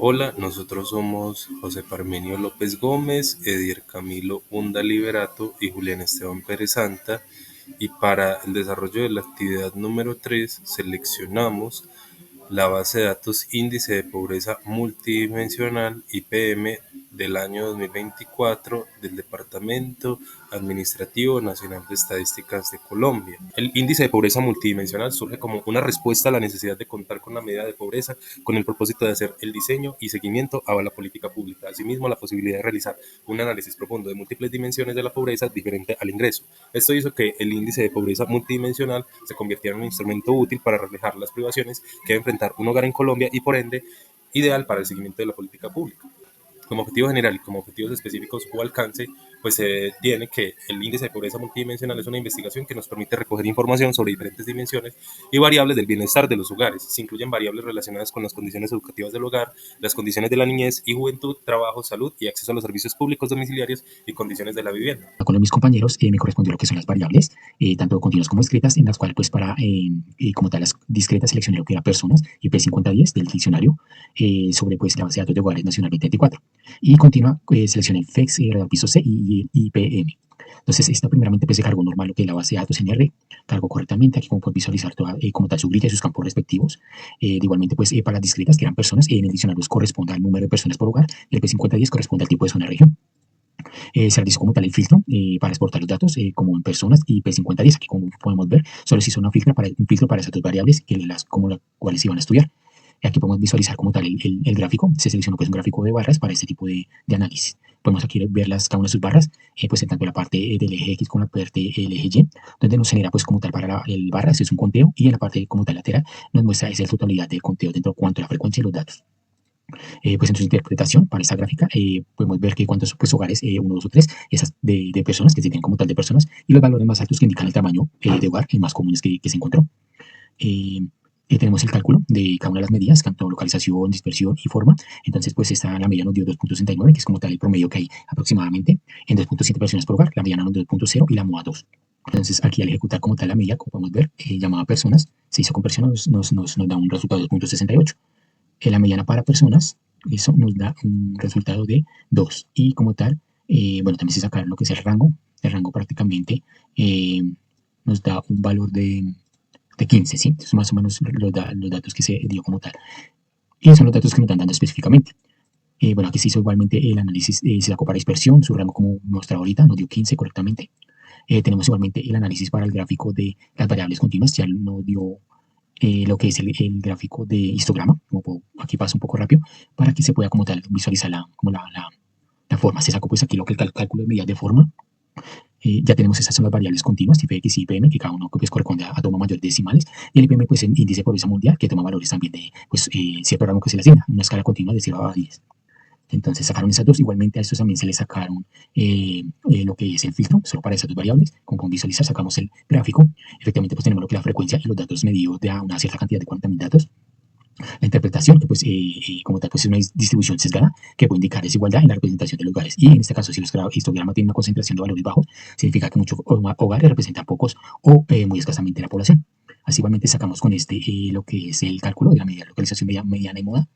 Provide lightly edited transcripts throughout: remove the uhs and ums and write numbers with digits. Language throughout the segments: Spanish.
Hola, nosotros somos José Parmenio López Gómez, Edier Camilo Hunda Liberato y Julián Esteban Pérez Santa. Y para el desarrollo de la actividad número 3 seleccionamos la base de datos Índice de Pobreza Multidimensional (IPM) del año 2024 del Departamento Administrativo Nacional de Estadísticas de Colombia. El índice de pobreza multidimensional surge como una respuesta a la necesidad de contar con la medida de pobreza con el propósito de hacer el diseño y seguimiento a la política pública. Asimismo, la posibilidad de realizar un análisis profundo de múltiples dimensiones de la pobreza diferente al ingreso. Esto hizo que el índice de pobreza multidimensional se convirtiera en un instrumento útil para reflejar las privaciones que debe enfrentar un hogar en Colombia y, por ende, ideal para el seguimiento de la política pública. Como objetivo general y como objetivos específicos o alcance, pues se tiene que el índice de pobreza multidimensional es una investigación que nos permite recoger información sobre diferentes dimensiones y variables del bienestar de los hogares. Se incluyen variables relacionadas con las condiciones educativas del hogar, las condiciones de la niñez y juventud, trabajo, salud y acceso a los servicios públicos domiciliarios y condiciones de la vivienda. Con mis compañeros me correspondió lo que son las variables, tanto continuas como discretas, en las cuales pues como tal las discretas seleccioné lo que eran personas, IP5010 del diccionario, sobre pues la base de datos de hogares nacional 2024. Y continua seleccioné FEX, radar piso C y IPM. Entonces, esta primeramente pues se cargó normal lo que es la base de datos NR, cargó correctamente, aquí como pueden visualizar toda, como tal su grilla y sus campos respectivos. Igualmente pues para las discretas, que eran personas, en el diccionario corresponde al número de personas por hogar, y el P5010 corresponde al tipo de zona de región. Se realizó como tal el filtro para exportar los datos como en personas y P5010. Aquí como podemos ver, solo se hizo un filtro para esas dos variables como las cuales se iban a estudiar. Aquí podemos visualizar como tal el gráfico. Se seleccionó pues un gráfico de barras para este tipo de análisis. Podemos aquí ver cada una de sus barras, pues en tanto la parte del eje X como la parte del eje Y, donde nos genera pues como tal para el barra, es un conteo, y en la parte como tal lateral nos muestra esa totalidad del conteo dentro de cuanto a la frecuencia y los datos. Pues en su interpretación para esta gráfica podemos ver que cuántos pues, hogares, uno, dos o tres, esas de personas que se tienen como tal de personas, y los valores más altos que indican el tamaño de hogar más comunes que se encontró. Eh, tenemos el cálculo de cada una de las medidas, tanto localización, dispersión y forma. Entonces, pues esta la media nos dio 2.69, que es como tal el promedio que hay aproximadamente en 2.7 personas por hogar, la mediana nos dio 2.0 y la MOA 2. Entonces, aquí al ejecutar como tal la media, como podemos ver, llamada personas, se hizo con personas, nos da un resultado de 2.68. La mediana para personas, eso nos da un resultado de 2. Y como tal, bueno, también se sacaron lo que es el rango prácticamente nos da un valor de 15, ¿sí? Entonces, más o menos los datos que se dio como tal. Y son los datos que nos están dando específicamente. Bueno, aquí se hizo igualmente el análisis, se sacó para dispersión, su rango como mostrado ahorita, nos dio 15 correctamente. Tenemos igualmente el análisis para el gráfico de las variables continuas, ya nos dio lo que es el gráfico de histograma, aquí pasa un poco rápido, para que se pueda como tal visualizar la forma. Se sacó pues aquí lo que es el cálculo de medidas de forma. Ya tenemos esas son las variables continuas, tipo X y IPM, que cada uno pues, corresponde a toma mayor de decimales, y el IPM pues el índice de pobreza mundial, que toma valores también de pues, cierto rango que se le asigna, una escala continua de 0 a 10. Entonces sacaron esas dos, igualmente a estos también se les sacaron lo que es el filtro, solo para esas dos variables, como pueden visualizar, sacamos el gráfico, efectivamente pues tenemos lo que es la frecuencia y los datos medidos de una cierta cantidad de 40.000 datos, la interpretación, que pues como tal pues es una distribución sesgada que puede indicar desigualdad en la representación de los hogares, y en este caso si el histograma tiene una concentración de valores bajos, significa que muchos hogares representan pocos o muy escasamente la población. Así igualmente sacamos con este lo que es el cálculo de la medida de localización mediana y moda,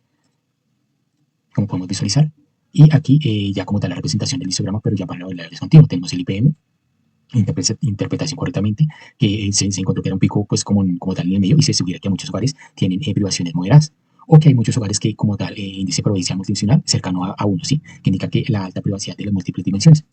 como podemos visualizar. Y aquí ya como tal la representación del histograma, pero ya para la variable continuo, tenemos el IPM, interpretación correctamente, que se encontró que era un pico pues como tal en el medio, y se sugiere que muchos hogares tienen privaciones moderadas, o que hay muchos hogares que como tal índice de probabilidad multidimensional cercano a 1, ¿sí? Que indica que la alta privacidad de las múltiples dimensiones.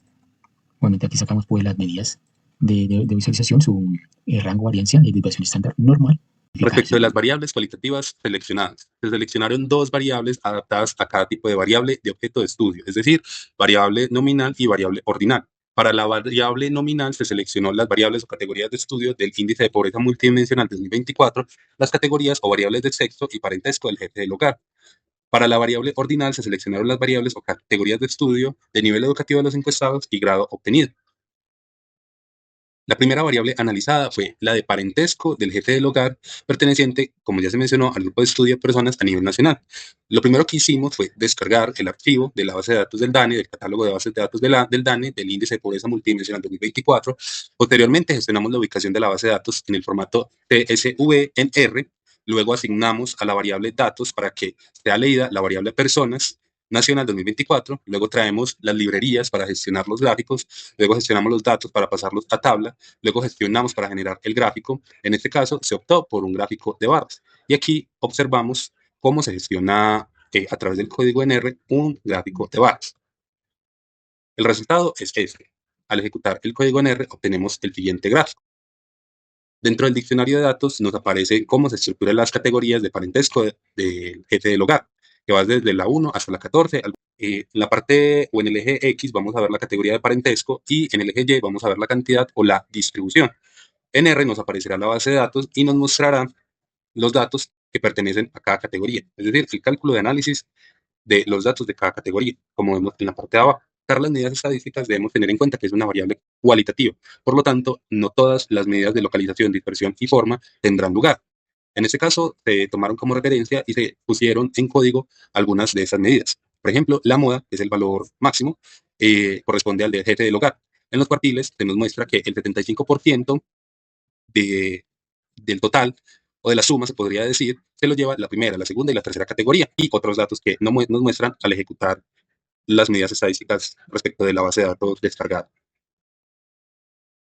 Igualmente aquí sacamos pues las medidas de visualización, su rango, variancia y desviación estándar normal. Respecto de las variables cualitativas seleccionadas, se seleccionaron dos variables adaptadas a cada tipo de variable de objeto de estudio, es decir, variable nominal y variable ordinal. Para la variable nominal se seleccionó las variables o categorías de estudio del índice de pobreza multidimensional 2024, las categorías o variables de sexo y parentesco del jefe del hogar. Para la variable ordinal se seleccionaron las variables o categorías de estudio de nivel educativo de los encuestados y grado obtenido. La primera variable analizada fue la de parentesco del jefe del hogar, perteneciente, como ya se mencionó, al grupo de estudio de personas a nivel nacional. Lo primero que hicimos fue descargar el archivo de la base de datos del DANE, del catálogo de bases de datos del DANE, del índice de pobreza multidimensional 2024. Posteriormente gestionamos la ubicación de la base de datos en el formato CSV en R, Luego asignamos a la variable datos para que sea leída la variable personas nacional 2024. Luego traemos las librerías para gestionar los gráficos. Luego gestionamos los datos para pasarlos a tabla. Luego gestionamos para generar el gráfico. En este caso se optó por un gráfico de barras. Y aquí observamos cómo se gestiona a través del código en R un gráfico de barras. El resultado es este. Al ejecutar el código en R obtenemos el siguiente gráfico. Dentro del diccionario de datos nos aparece cómo se estructuran las categorías de parentesco del jefe del hogar, que va desde la 1 hasta la 14. En la parte o en el eje X vamos a ver la categoría de parentesco y en el eje Y vamos a ver la cantidad o la distribución. En R nos aparecerá la base de datos y nos mostrará los datos que pertenecen a cada categoría, es decir, el cálculo de análisis de los datos de cada categoría, como vemos en la parte de abajo. Para las medidas estadísticas debemos tener en cuenta que es una variable cualitativa, por lo tanto, no todas las medidas de localización, dispersión y forma tendrán lugar. En este caso, se tomaron como referencia y se pusieron en código algunas de esas medidas. Por ejemplo, la moda, que es el valor máximo, corresponde al del jefe del hogar. En los cuartiles se nos muestra que el 75% del total o de la suma, se podría decir, se lo lleva la primera, la segunda y la tercera categoría, y otros datos que nos muestran al ejecutar las medidas estadísticas respecto de la base de datos descargada.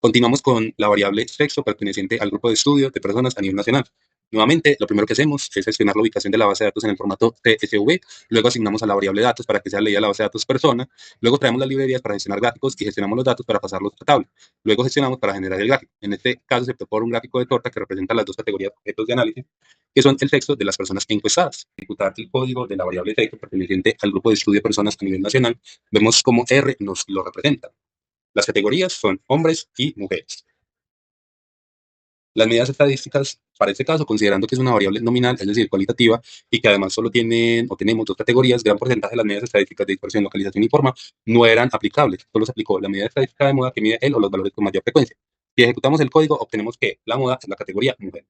Continuamos con la variable sexo perteneciente al grupo de estudio de personas a nivel nacional. Nuevamente, lo primero que hacemos es gestionar la ubicación de la base de datos en el formato CSV, luego asignamos a la variable datos para que sea leída la base de datos persona, luego traemos las librerías para gestionar gráficos y gestionamos los datos para pasarlos a tabla, luego gestionamos para generar el gráfico. En este caso se optó por un gráfico de torta que representa las dos categorías de objetos de análisis, que son el sexo de las personas encuestadas. Ejecutar el código de la variable sexo perteneciente al grupo de estudio de personas a nivel nacional, vemos cómo R nos lo representa. Las categorías son hombres y mujeres. Las medidas estadísticas, para este caso, considerando que es una variable nominal, es decir, cualitativa, y que además solo tienen o tenemos dos categorías, gran porcentaje de las medidas estadísticas de dispersión, localización y forma no eran aplicables. Solo se aplicó la medida estadística de moda que mide el o los valores con mayor frecuencia. Si ejecutamos el código, obtenemos que la moda es la categoría mujer.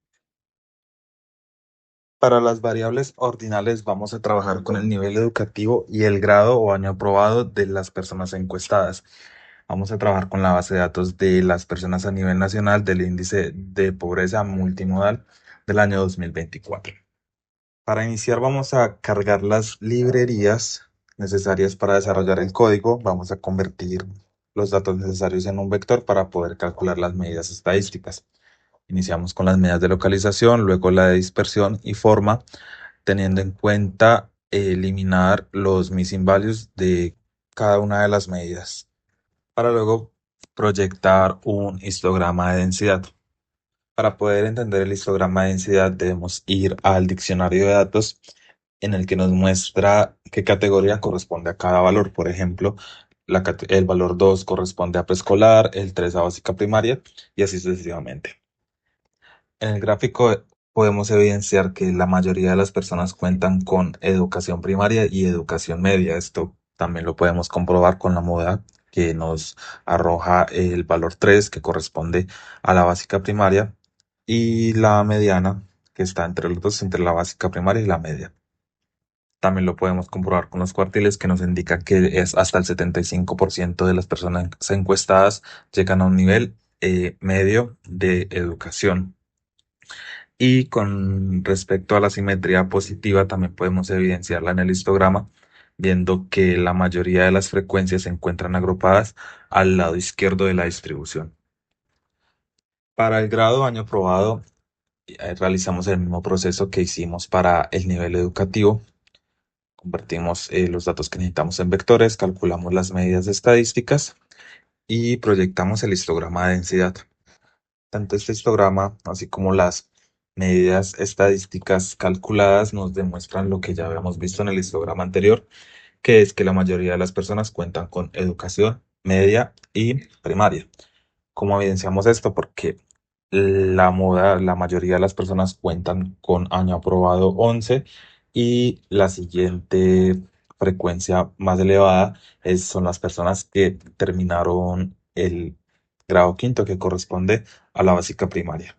Para las variables ordinales vamos a trabajar con el nivel educativo y el grado o año aprobado de las personas encuestadas. Vamos a trabajar con la base de datos de las personas a nivel nacional del índice de pobreza multimodal del año 2024. Para iniciar vamos a cargar las librerías necesarias para desarrollar el código. Vamos a convertir los datos necesarios en un vector para poder calcular las medidas estadísticas. Iniciamos con las medidas de localización, luego la de dispersión y forma, teniendo en cuenta eliminar los missing values de cada una de las medidas, para luego proyectar un histograma de densidad. Para poder entender el histograma de densidad debemos ir al diccionario de datos en el que nos muestra qué categoría corresponde a cada valor. Por ejemplo, el valor 2 corresponde a preescolar, el 3 a básica primaria y así sucesivamente. En el gráfico podemos evidenciar que la mayoría de las personas cuentan con educación primaria y educación media. Esto también lo podemos comprobar con la moda que nos arroja el valor 3, que corresponde a la básica primaria, y la mediana, que está entre los dos, entre la básica primaria y la media. También lo podemos comprobar con los cuartiles, que nos indica que es hasta el 75% de las personas encuestadas llegan a un nivel medio de educación. Y con respecto a la simetría positiva, también podemos evidenciarla en el histograma, viendo que la mayoría de las frecuencias se encuentran agrupadas al lado izquierdo de la distribución. Para el grado año probado, realizamos el mismo proceso que hicimos para el nivel educativo. Convertimos los datos que necesitamos en vectores, calculamos las medidas estadísticas y proyectamos el histograma de densidad. Tanto este histograma, así como las medidas estadísticas calculadas, nos demuestran lo que ya habíamos visto en el histograma anterior, que es que la mayoría de las personas cuentan con educación media y primaria. ¿Cómo evidenciamos esto? Porque la mayoría de las personas cuentan con año aprobado 11 y la siguiente frecuencia más elevada son las personas que terminaron el grado quinto, que corresponde a la básica primaria.